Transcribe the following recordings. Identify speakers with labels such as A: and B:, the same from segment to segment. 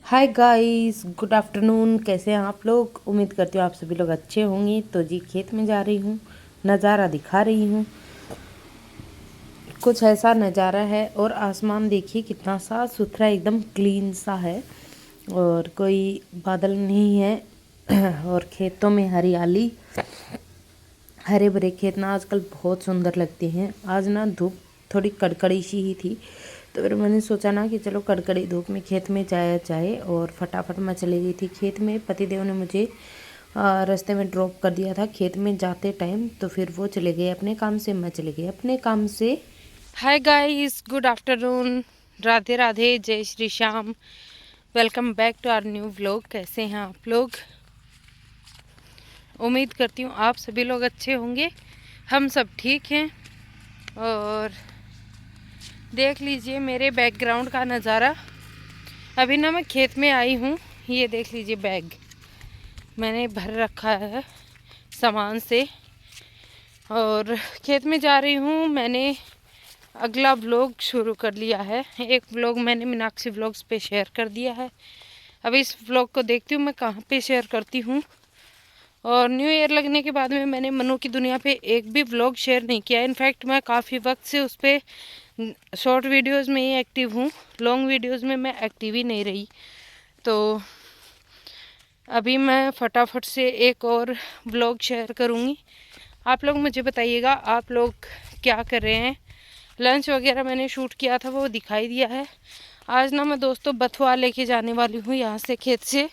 A: हाय guys, good afternoon. कैसे हैं आप लोग? उम्मीद करती हूँ आप सभी लोग अच्छे होंगे। तो जी खेत में जा रही हूँ, नज़ारा दिखा रही हूँ। कुछ ऐसा नज़ारा है और आसमान देखिए कितना साफ सुथरा एकदम क्लीन सा है और कोई बादल नहीं है। और खेतों में हरियाली, हरे भरे खेत ना आजकल बहुत सुंदर लगते हैं। आज ना धूप थोड़ी कड़कड़ी सी ही थी, तो फिर मैंने सोचा ना कि चलो कड़कड़ी धूप में खेत में जाया जाए। और फटाफट मैं चली गई थी खेत में। पतिदेव ने मुझे रास्ते में ड्रॉप कर दिया था खेत में जाते टाइम, तो फिर वो चले गए अपने काम से, मैं चले गई अपने काम से। Hi guys, good afternoon, Radhe Radhe, जय Shri Shyam. Welcome back to our new vlog. कैसे हैं आप लोग? उम्मीद करती हूँ आप सभी लोग अच्छे होंगे। हम सब ठीक हैं। और देख लीजिए मेरे बैकग्राउंड का नज़ारा। अभी ना मैं खेत में आई हूँ। ये देख लीजिए बैग मैंने भर रखा है सामान से और खेत में जा रही हूँ। मैंने अगला व्लॉग शुरू कर लिया है। एक व्लॉग मैंने मीनाक्षी व्लॉग्स पे शेयर कर दिया है। अभी इस व्लॉग को देखती हूँ मैं कहाँ पे शेयर करती हूँ। और न्यू ईयर लगने के बाद में मैंने मनु की दुनिया पे एक भी व्लॉग शेयर नहीं किया। इनफैक्ट मैं काफ़ी वक्त से उस पर शॉर्ट वीडियोस में ही एक्टिव हूँ। लॉन्ग वीडियोस में मैं एक्टिव ही नहीं रही। तो अभी मैं फटाफट से एक और व्लॉग शेयर करूँगी। आप लोग मुझे बताइएगा आप लोग क्या कर रहे हैं। लंच वगैरह मैंने शूट किया था वो दिखाई दिया है। आज ना मैं दोस्तों बथुआ लेके जाने वाली हूँ यहाँ से खेत से।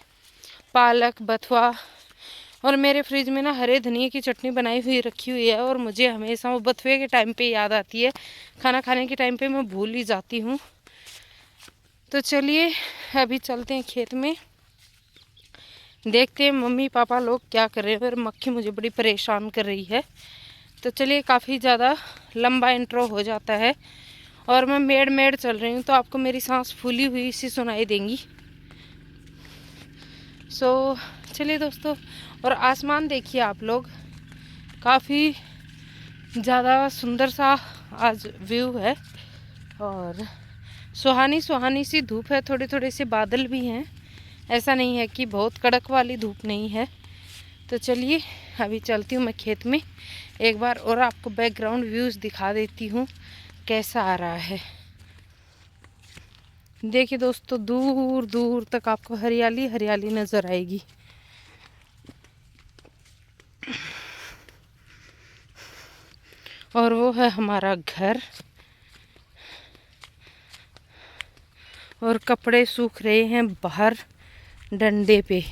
A: पालक, बथुआ, और मेरे फ्रिज में ना हरे धनिया की चटनी बनाई हुई रखी हुई है। और मुझे हमेशा वो बथुए के टाइम पे याद आती है। खाना खाने के टाइम पे मैं भूल ही जाती हूँ। तो चलिए अभी चलते हैं खेत में, देखते हैं मम्मी पापा लोग क्या कर रहे हैं। और मक्खी मुझे बड़ी परेशान कर रही है। तो चलिए, काफ़ी ज़्यादा लंबा इंट्रो हो जाता है और मैं मेड़ मेड़ चल रही हूँ तो आपको मेरी सांस फूली हुई सी सुनाई देंगी। चलिए दोस्तों, और आसमान देखिए आप लोग, काफ़ी ज़्यादा सुंदर सा आज व्यू है। और सुहानी सुहानी सी धूप है, थोड़े थोड़े से बादल भी हैं। ऐसा नहीं है कि बहुत कड़क वाली धूप नहीं है। तो चलिए अभी चलती हूँ मैं खेत में एक बार और आपको बैकग्राउंड व्यूज़ दिखा देती हूँ कैसा आ रहा है। देखिए दोस्तों, दूर दूर तक आपको हरियाली हरियाली नज़र आएगी। और वो है हमारा घर। और कपड़े सूख रहे हैं बाहर डंडे पे।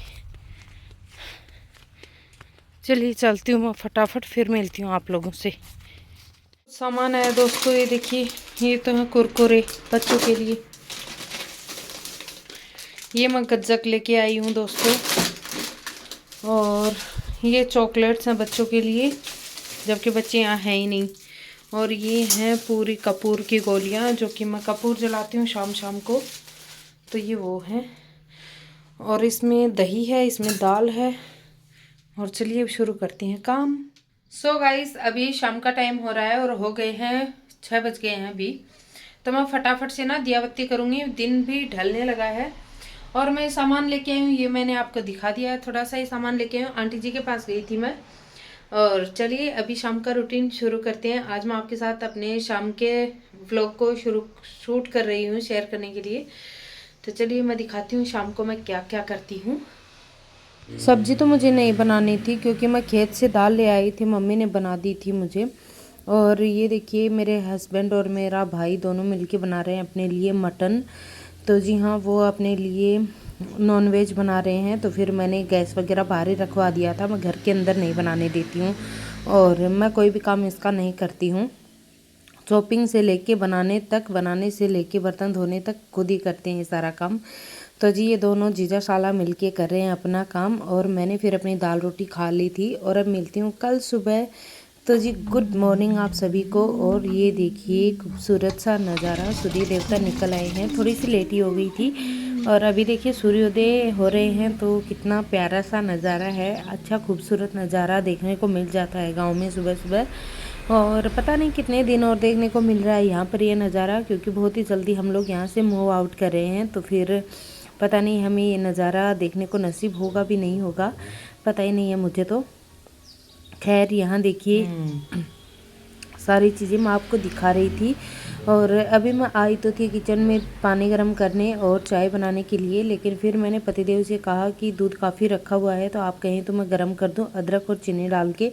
A: चलिए चलती हूँ मैं फटाफट, फिर मिलती हूँ आप लोगों से। सामान आया दोस्तों, ये देखिए, ये तो है कुरकुरे बच्चों के लिए। ये मैं गज्जक लेके आई हूँ दोस्तों। और ये चॉकलेट्स हैं बच्चों के लिए, जबकि बच्चे यहाँ हैं ही नहीं। और ये हैं पूरी कपूर की गोलियाँ, जो कि मैं कपूर जलाती हूँ शाम शाम को। तो ये वो है। और इसमें दही है, इसमें दाल है। और चलिए अब शुरू करते हैं काम। गाइस, अभी शाम का टाइम हो रहा है और हो गए हैं 6 बज गए हैं अभी। तो मैं फटाफट से ना दिया बत्ती करूँगी, दिन भी ढलने लगा है। और मैं सामान लेके आई हूँ, ये मैंने आपको दिखा दिया है। थोड़ा सा ही सामान लेके आई हूँ, आंटी जी के पास गई थी मैं। और चलिए अभी शाम का रूटीन शुरू करते हैं। आज मैं आपके साथ अपने शाम के व्लॉग को शूट कर रही हूँ शेयर करने के लिए। तो चलिए मैं दिखाती हूँ शाम को मैं क्या क्या करती हूँ। सब्जी तो मुझे नहीं बनानी थी क्योंकि मैं खेत से दाल ले आई थी, मम्मी ने बना दी थी मुझे। और ये देखिए मेरे हस्बैंड और मेरा भाई दोनों मिलके बना रहे हैं अपने लिए मटन। तो जी हाँ, वो अपने लिए नॉनवेज बना रहे हैं। तो फिर मैंने गैस वगैरह बाहर ही रखवा दिया था, मैं घर के अंदर नहीं बनाने देती हूँ। और मैं कोई भी काम इसका नहीं करती हूँ। चॉपिंग से लेके बनाने तक, बनाने से लेके बर्तन धोने तक खुद ही करते हैं सारा काम। तो जी ये दोनों जीजा साला मिलके कर रहे हैं अपना काम। और मैंने फिर अपनी दाल रोटी खा ली थी और अब मिलती हूँ कल सुबह। तो जी गुड मॉर्निंग आप सभी को। और ये देखिए खूबसूरत सा नज़ारा, सूर्य देवता निकल आए हैं। थोड़ी सी लेटी हो गई थी और अभी देखिए सूर्योदय हो रहे हैं। तो कितना प्यारा सा नज़ारा है, अच्छा खूबसूरत नज़ारा देखने को मिल जाता है गाँव में सुबह सुबह। और पता नहीं कितने दिन और देखने को मिल रहा है यहाँ पर ये नज़ारा, क्योंकि बहुत ही जल्दी हम लोग यहाँ से मूव आउट कर रहे हैं। तो फिर पता नहीं हमें ये नज़ारा देखने को नसीब होगा भी नहीं होगा, पता ही नहीं है मुझे तो। खैर यहाँ देखिए सारी चीज़ें मैं आपको दिखा रही थी। और अभी मैं आई तो थी किचन में पानी गर्म करने और चाय बनाने के लिए, लेकिन फिर मैंने पतिदेव से कहा कि दूध काफ़ी रखा हुआ है तो आप कहें तो मैं गर्म कर दूं अदरक और चीनी डाल के।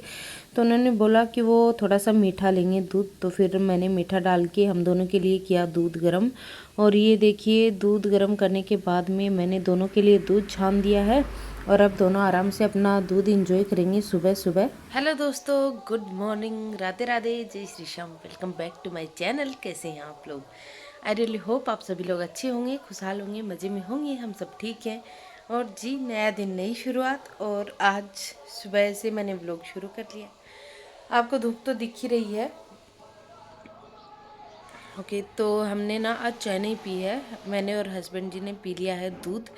A: तो उन्होंने बोला कि वो थोड़ा सा मीठा लेंगे दूध, तो फिर मैंने मीठा डाल के हम दोनों के लिए किया दूध गर्म। और ये देखिए दूध गर्म करने के बाद में मैंने दोनों के लिए दूध छान दिया है और अब दोनों आराम से अपना दूध एंजॉय करेंगे सुबह सुबह। हेलो दोस्तों, गुड मॉर्निंग, राधे राधे, जय Shri Shyam. Welcome back to my channel. कैसे हैं आप लोग? आई रियली होप आप सभी लोग अच्छे होंगे, खुशहाल होंगे, मज़े में होंगे। हम सब ठीक हैं। और जी नया दिन, नई शुरुआत, और आज सुबह से मैंने व्लॉग शुरू कर लिया। आपको धूप तो दिख ही रही है। ओके तो हमने ना आज चाय नहीं पी है, मैंने और हस्बैंड जी ने पी लिया है दूध,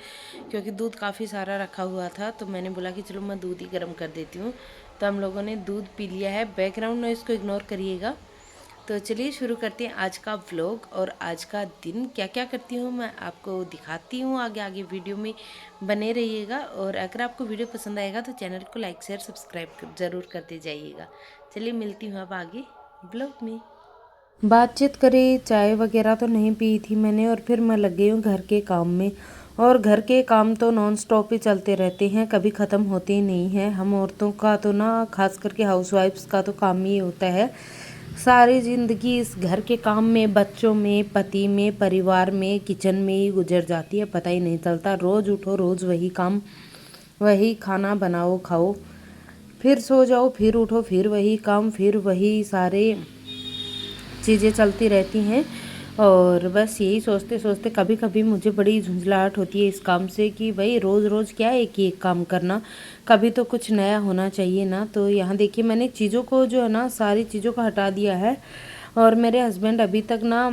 A: क्योंकि दूध काफ़ी सारा रखा हुआ था तो मैंने बोला कि चलो मैं दूध ही गर्म कर देती हूँ। तो हम लोगों ने दूध पी लिया है। बैकग्राउंड नॉइज़ को इग्नोर करिएगा। तो चलिए शुरू करते हैं आज का व्लॉग। और आज का दिन क्या क्या करती हूँ मैं आपको दिखाती हूँ, आगे आगे वीडियो में बने रहिएगा। और अगर आपको वीडियो पसंद आएगा तो चैनल को लाइक शेयर सब्सक्राइब ज़रूर करते जाइएगा। चलिए मिलती हूँ अब आगे ब्लॉग में। बातचीत करी, चाय वगैरह तो नहीं पी थी मैंने, और फिर मैं लग गई हूँ घर के काम में। और घर के काम तो नॉन स्टॉप ही चलते रहते हैं, कभी ख़त्म होते ही नहीं हैं। हम औरतों का तो ना, खास करके हाउसवाइफ्स का तो काम ही होता है। सारी ज़िंदगी इस घर के काम में, बच्चों में, पति में, परिवार में, किचन में ही गुजर जाती है, पता ही नहीं चलता। रोज़ उठो, रोज़ वही काम, वही खाना बनाओ खाओ, फिर सो जाओ, फिर उठो, फिर वही काम, फिर वही सारे चीज़ें चलती रहती हैं। और बस यही सोचते सोचते कभी कभी मुझे बड़ी झुंझलाहट होती है इस काम से कि भाई रोज़ रोज़ क्या एक ही एक काम करना, कभी तो कुछ नया होना चाहिए ना। तो यहाँ देखिए मैंने चीज़ों को जो है ना, सारी चीज़ों को हटा दिया है। और मेरे हस्बैंड अभी तक ना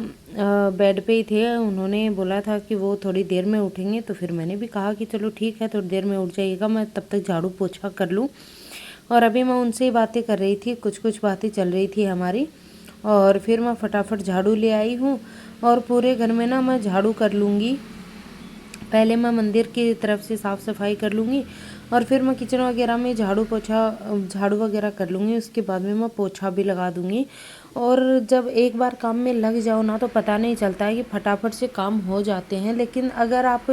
A: बेड पे ही थे। उन्होंने बोला था कि वो थोड़ी देर में उठेंगे, तो फिर मैंने भी कहा कि चलो ठीक है थोड़ी देर में उठ जाइएगा, मैं तब तक झाड़ू पोछा कर लूँ। और अभी मैं उनसे ही बातें कर रही थी, कुछ कुछ बातें चल रही थी हमारी। और फिर मैं फटाफट झाड़ू ले आई हूँ और पूरे घर में ना मैं झाड़ू कर लूँगी। पहले मैं मंदिर की तरफ से साफ़ सफाई कर लूँगी और फिर मैं किचन वगैरह में झाड़ू वगैरह कर लूँगी। उसके बाद में मैं पोछा भी लगा दूँगी। और जब एक बार काम में लग जाओ ना तो पता नहीं चलता है कि फटाफट से काम हो जाते हैं। लेकिन अगर आप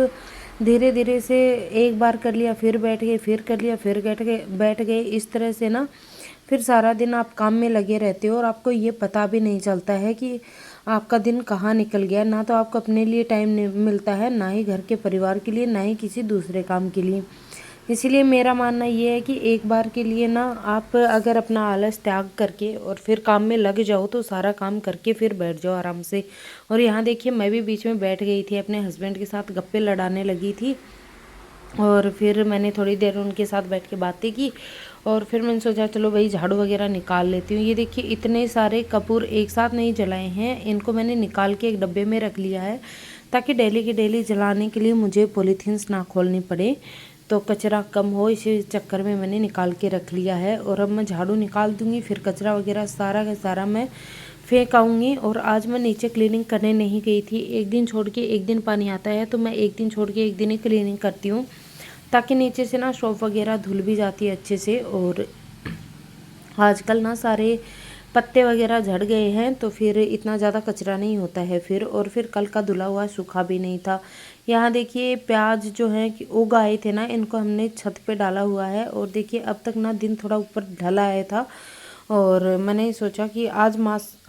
A: धीरे धीरे से एक बार कर लिया, फिर बैठ गए, फिर कर लिया, फिर बैठ गए, इस तरह से ना फिर सारा दिन आप काम में लगे रहते हो और आपको ये पता भी नहीं चलता है कि आपका दिन कहाँ निकल गया। ना तो आपको अपने लिए टाइम नहीं मिलता है, ना ही घर के परिवार के लिए, ना ही किसी दूसरे काम के लिए। इसीलिए मेरा मानना ये है कि एक बार के लिए ना आप अगर अपना आलस त्याग करके और फिर काम में लग जाओ तो सारा काम करके फिर बैठ जाओ आराम से। और यहाँ देखिए मैं भी बीच में बैठ गई थी, अपने हस्बैंड के साथ गप्पे लड़ाने लगी थी। और फिर मैंने थोड़ी देर उनके साथ बैठ के बातें की और फिर मैंने सोचा चलो भाई झाड़ू वगैरह निकाल लेती हूँ। ये देखिए इतने सारे कपूर एक साथ नहीं जलाए हैं, इनको मैंने निकाल के एक डब्बे में रख लिया है ताकि डेली के डेली जलाने के लिए मुझे पॉलीथीन्स ना खोलनी पड़े, तो कचरा कम हो। इसी चक्कर में मैंने निकाल के रख लिया है। और अब मैं झाड़ू निकाल दूँगी, फिर कचरा वगैरह सारा का सारा मैं फेंक आऊँगी। और आज मैं नीचे क्लीनिंग करने नहीं गई थी। एक दिन छोड़ के एक दिन पानी आता है तो मैं एक दिन छोड़ के एक दिन ही क्लीनिंग करती हूँ, ताकि नीचे से ना शॉप वगैरह धुल भी जाती है अच्छे से। और आजकल ना सारे पत्ते वगैरह झड़ गए हैं तो फिर इतना ज़्यादा कचरा नहीं होता है फिर। और फिर कल का धुला हुआ सूखा भी नहीं था। यहाँ देखिए प्याज जो है कि उग आए थे ना, इनको हमने छत पे डाला हुआ है। और देखिए अब तक ना दिन थोड़ा ऊपर ढला आया था और मैंने सोचा कि आज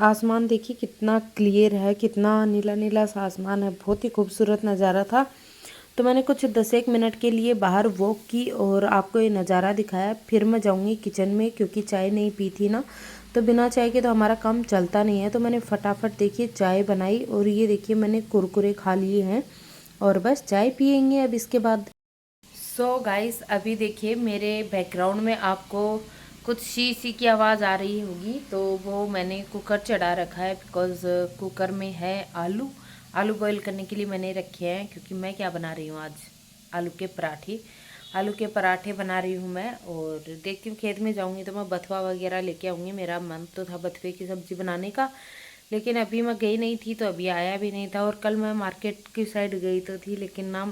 A: आसमान देखिए कितना क्लियर है, कितना नीला नीला सा आसमान है, बहुत ही खूबसूरत नज़ारा था। तो मैंने कुछ 10-1 मिनट के लिए बाहर वॉक की और आपको ये नज़ारा दिखाया। फिर मैं जाऊंगी किचन में, क्योंकि चाय नहीं पी थी ना, तो बिना चाय के तो हमारा काम चलता नहीं है। तो मैंने फटाफट देखिए चाय बनाई और ये देखिए मैंने कुरकुरे खा लिए हैं और बस चाय पियेंगे अब इसके बाद। सो गाइस अभी देखिए मेरे बैकग्राउंड में आपको कुछ शी शी की आवाज़ आ रही होगी, तो वो मैंने कुकर चढ़ा रखा है बिकॉज़ कुकर में है आलू बॉईल करने के लिए मैंने रखे हैं। क्योंकि मैं क्या बना रही हूँ आज, आलू के पराठे बना रही हूँ मैं। और देखती हूँ खेत में जाऊँगी तो मैं बथुआ वगैरह लेके आऊँगी। मेरा मन तो था बथुए की सब्ज़ी बनाने का, लेकिन अभी मैं गई नहीं थी तो अभी आया भी नहीं था। और कल मैं मार्केट की साइड गई तो थी, लेकिन ना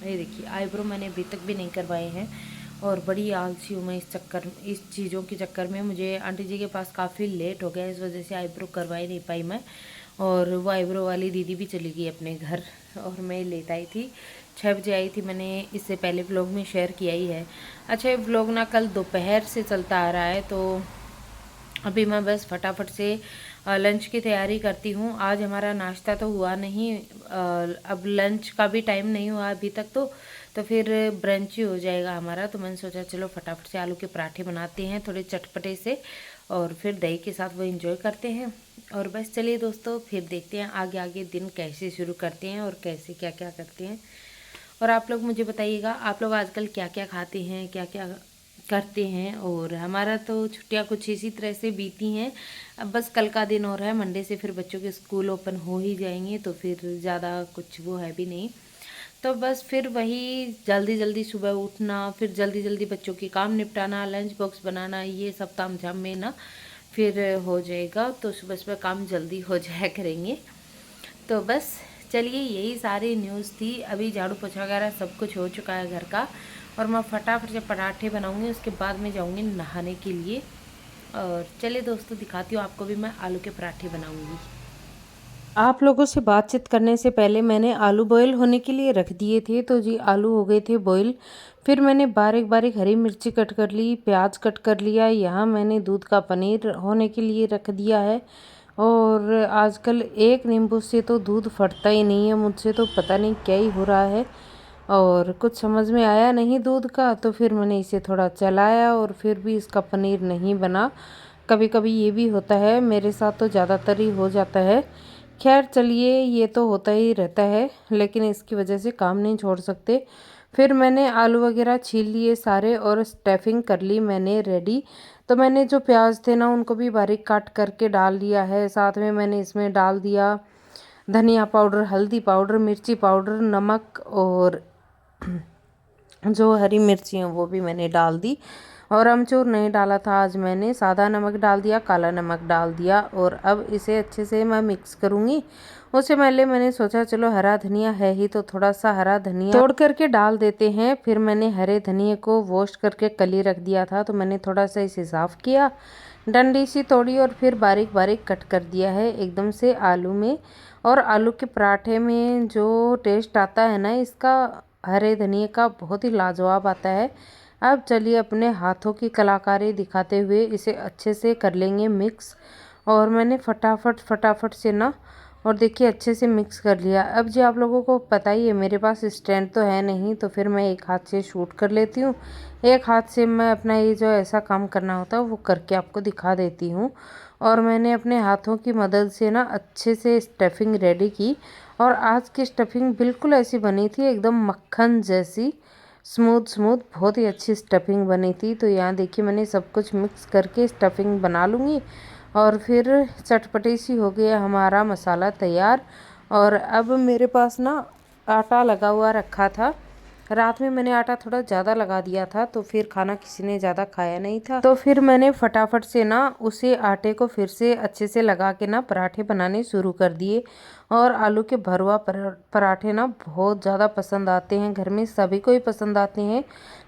A: ये देखिए आईब्रो मैंने अभी तक भी नहीं करवाए हैं और बड़ी आलसी हूँ मैं इस चीज़ों के चक्कर में। मुझे आंटी जी के पास काफ़ी लेट हो गया, इस वजह से आईब्रो करवा ही नहीं पाई मैं। और वो आईब्रो वाली दीदी भी चली गई अपने घर और मैं लेट आई थी, 6 बजे आई थी। मैंने इससे पहले व्लॉग में शेयर किया ही है। अच्छा, ये व्लॉग ना कल दोपहर से चलता आ रहा है, तो अभी मैं बस फटाफट से लंच की तैयारी करती हूँ। आज हमारा नाश्ता तो हुआ नहीं, अब लंच का भी टाइम नहीं हुआ अभी तक, तो फिर ब्रंच ही हो जाएगा हमारा। तो मैंने सोचा चलो फटाफट से आलू के पराठे बनाते हैं थोड़े चटपटे से, और फिर दही के साथ वो एंजॉय करते हैं। और बस चलिए दोस्तों, फिर देखते हैं आगे आगे दिन कैसे शुरू करते हैं और कैसे क्या क्या करते हैं। और आप लोग मुझे बताइएगा, आप लोग आजकल क्या क्या खाते हैं, क्या क्या करते हैं। और हमारा तो छुट्टियां कुछ इसी तरह से बीती हैं। अब बस कल का दिन और है, मंडे से फिर बच्चों के स्कूल ओपन हो ही जाएंगे, तो फिर ज़्यादा कुछ वो है भी नहीं। तो बस फिर वही जल्दी जल्दी सुबह उठना, फिर जल्दी जल्दी बच्चों के काम निपटाना, लंच बॉक्स बनाना, ये सब ताम झाम में ना फिर हो जाएगा। तो सुबह सुबह काम जल्दी हो जाया करेंगे। तो बस चलिए, यही सारी न्यूज़ थी। अभी झाड़ू पोछा वगैरह सब कुछ हो चुका है घर का, और मैं फटाफट से पराठे बनाऊंगी, उसके बाद मैं जाऊंगी नहाने के लिए। और चलिए दोस्तों, दिखाती हूँ आपको भी मैं आलू के पराठे बनाऊंगी। आप लोगों से बातचीत करने से पहले मैंने आलू बॉईल होने के लिए रख दिए थे, तो जी आलू हो गए थे बॉईल। फिर मैंने बारीक बारीक हरी मिर्ची कट कर ली, प्याज कट कर लिया। यहाँ मैंने दूध का पनीर होने के लिए रख दिया है। और आजकल एक नींबू से तो दूध फटता ही नहीं है मुझसे, तो पता नहीं क्या ही हो रहा है। और कुछ समझ में आया नहीं दूध का, तो फिर मैंने इसे थोड़ा चलाया और फिर भी इसका पनीर नहीं बना। कभी कभी ये भी होता है, मेरे साथ तो ज़्यादातर ही हो जाता है। खैर चलिए, ये तो होता ही रहता है, लेकिन इसकी वजह से काम नहीं छोड़ सकते। फिर मैंने आलू वगैरह छील लिए सारे और स्टफिंग कर ली मैंने रेडी। तो मैंने जो प्याज थे ना, उनको भी बारीक काट करके डाल दिया है। साथ में मैंने इसमें डाल दिया धनिया पाउडर, हल्दी पाउडर, मिर्ची पाउडर, नमक, और जो हरी मिर्ची हैं वो भी मैंने डाल दी। और अमचूर नहीं डाला था आज, मैंने सादा नमक डाल दिया, काला नमक डाल दिया। और अब इसे अच्छे से मैं मिक्स करूँगी। उससे पहले मैंने सोचा चलो हरा धनिया है ही, तो थोड़ा सा हरा धनिया तोड़ करके डाल देते हैं। फिर मैंने हरे धनिए को वॉश करके कली रख दिया था, तो मैंने थोड़ा सा इसे साफ़ किया, डंडी सी तोड़ी और फिर बारीक बारीक कट कर दिया है एकदम से आलू में। और आलू के पराठे में जो टेस्ट आता है ना इसका, हरे धनिए का, बहुत ही लाजवाब आता है। अब चलिए अपने हाथों की कलाकारी दिखाते हुए इसे अच्छे से कर लेंगे मिक्स। और मैंने फटाफट फटाफट से ना, और देखिए अच्छे से मिक्स कर लिया। अब जी आप लोगों को पता ही है, मेरे पास स्टैंड तो है नहीं, तो फिर मैं एक हाथ से शूट कर लेती हूँ, एक हाथ से मैं अपना ये जो ऐसा काम करना होता है वो करके आपको दिखा देती हूँ। और मैंने अपने हाथों की मदद से ना अच्छे से स्टफिंग रेडी की। और आज की स्टफिंग बिल्कुल ऐसी बनी थी, एकदम मक्खन जैसी, स्मूथ स्मूथ, बहुत ही अच्छी स्टफिंग बनी थी। तो यहाँ देखिए मैंने सब कुछ मिक्स करके स्टफिंग बना लूँगी, और फिर चटपटी सी हो गया हमारा मसाला तैयार। और अब मेरे पास ना आटा लगा हुआ रखा था, रात में मैंने आटा थोड़ा ज़्यादा लगा दिया था, तो फिर खाना किसी ने ज़्यादा खाया नहीं था, तो फिर मैंने फटाफट से ना उसे आटे को फिर से अच्छे से लगा के ना पराठे बनाने शुरू कर दिए। और आलू के भरवा पराठे ना बहुत ज़्यादा पसंद आते हैं, घर में सभी को ही पसंद आते हैं।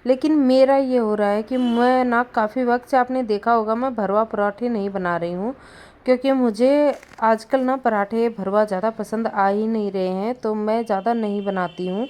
A: लेकिन मेरा ये हो रहा है कि मैं ना काफ़ी वक्त से, आपने देखा होगा, मैं भरवा पराठे नहीं बना रही हूँ, क्योंकि मुझे आजकल ना पराठे भरवा ज़्यादा पसंद आ ही नहीं रहे हैं, तो मैं ज़्यादा नहीं बनाती हूँ।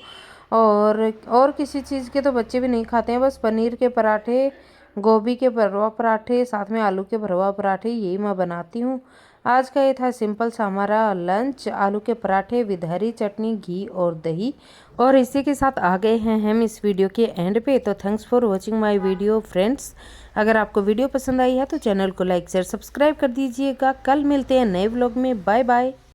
A: और किसी चीज़ के तो बच्चे भी नहीं खाते हैं, बस पनीर के पराठे, गोभी के भरवा पराठे, साथ में आलू के भरवा पराठे, यही मैं बनाती हूँ। आज का ये था सिंपल सा हमारा लंच, आलू के पराठे विद हरी चटनी, घी और दही। और इसी के साथ आ गए हैं हम इस वीडियो के एंड पे। तो thanks for watching my video friends. अगर आपको वीडियो पसंद आई है तो चैनल को लाइक शेयर सब्सक्राइब कर दीजिएगा। कल मिलते हैं नए व्लॉग में। Bye bye.